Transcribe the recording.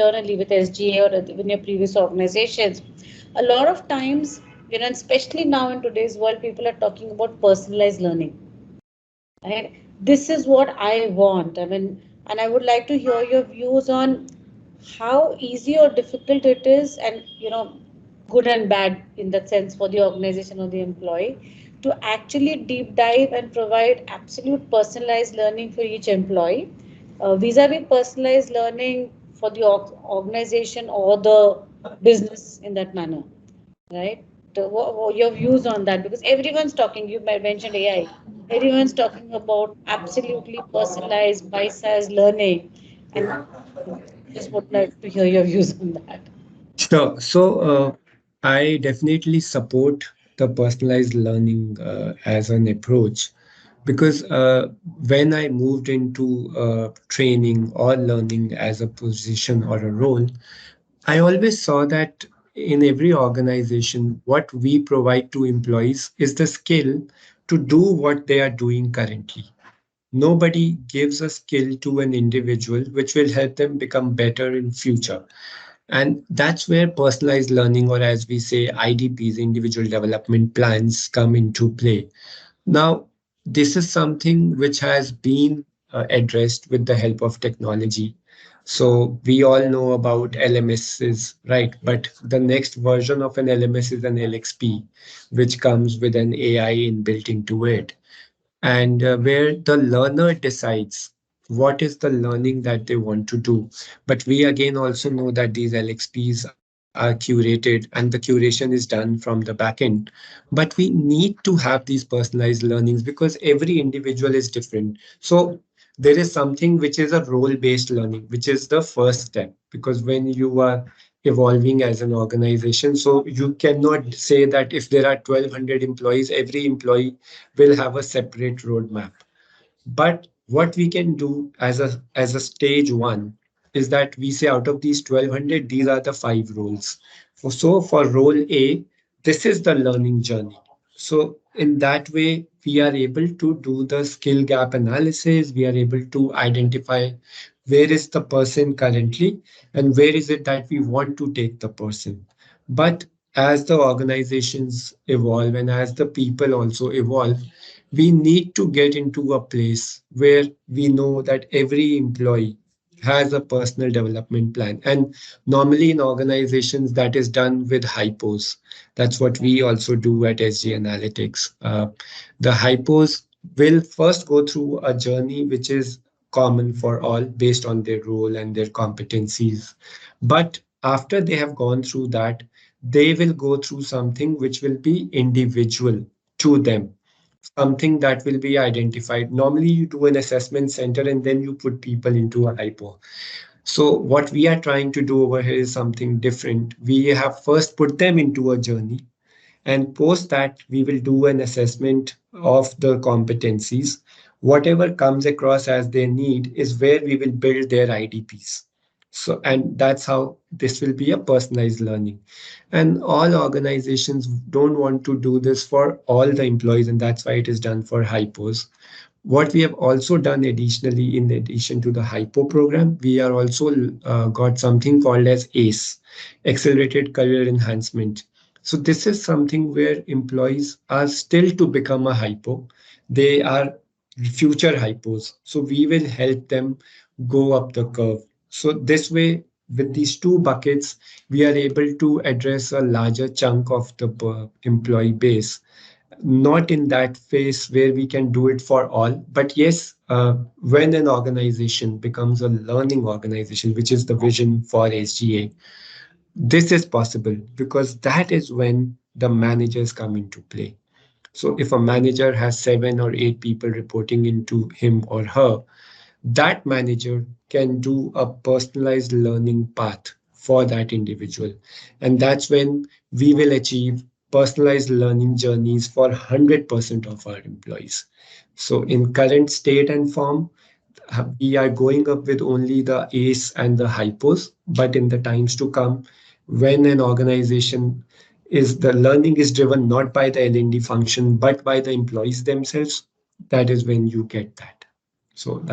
internally with SGA or in your previous organizations, a lot of times, and especially now in today's world, people are talking about personalized learning. Right? This is what I want. I mean, and I would like to hear your views on how easy or difficult it is, and good and bad in that sense for the organization or the employee to actually deep dive and provide absolute personalized learning for each employee, vis-a-vis personalized learning for the organization or the business in that manner, right? Your views on that, because everyone's talking. You mentioned AI. Everyone's talking about absolutely personalized, bite-sized learning, and just would like to hear your views on that. Sure. I definitely support the personalized learning as an approach because when I moved into training or learning as a position or a role, I always saw that in every organization, what we provide to employees is the skill to do what they are doing currently. Nobody gives a skill to an individual which will help them become better in future. And that's where personalized learning, or as we say, IDPs, individual development plans, come into play. Now, this is something which has been addressed with the help of technology. So we all know about LMSs, right? But the next version of an LMS is an LXP, which comes with an AI inbuilt into it, and where the learner decides what is the learning that they want to do. But we again also know that these LXPs are curated and the curation is done from the back end. But we need to have these personalized learnings because every individual is different. So there is something which is a role based learning, which is the first step, because when you are evolving as an organization, so you cannot say that if there are 1200 employees, every employee will have a separate roadmap. But what we can do as a stage one is that we say out of these 1200, these are the five roles. For role A, this is the learning journey. So in that way, we are able to do the skill gap analysis. We are able to identify where is the person currently and where is it that we want to take the person. But as the organizations evolve and as the people also evolve, we need to get into a place where we know that every employee has a personal development plan. And normally in organizations, that is done with hypos. That's what we also do at SG Analytics. The hypos will first go through a journey which is common for all based on their role and their competencies. But after they have gone through that, they will go through something which will be individual to them, something that will be identified. Normally, you do an assessment center and then you put people into a hypo. So, what we are trying to do over here is something different. We have first put them into a journey, and post that, we will do an assessment of the competencies. Whatever comes across as their need is where we will build their IDPs. So, and that's how this will be a personalized learning. And all organizations don't want to do this for all the employees, and that's why it is done for hypos. What we have also done additionally, in addition to the hypo program, we are also got something called as ACE, Accelerated Career Enhancement. So this is something where employees are still to become a hypo. They are future hypos. So we will help them go up the curve. So this way, with these two buckets, we are able to address a larger chunk of the employee base. Not in that phase where we can do it for all, but yes, when an organization becomes a learning organization, which is the vision for SGA, this is possible because that is when the managers come into play. So if a manager has 7 or 8 people reporting into him or her, that manager can do a personalized learning path for that individual. And that's when we will achieve personalized learning journeys for 100% of our employees. So in current state and form, we are going up with only the ACE and the hypos, but in the times to come, when an organization is the learning is driven not by the L&D function, but by the employees themselves, that is when you get that. So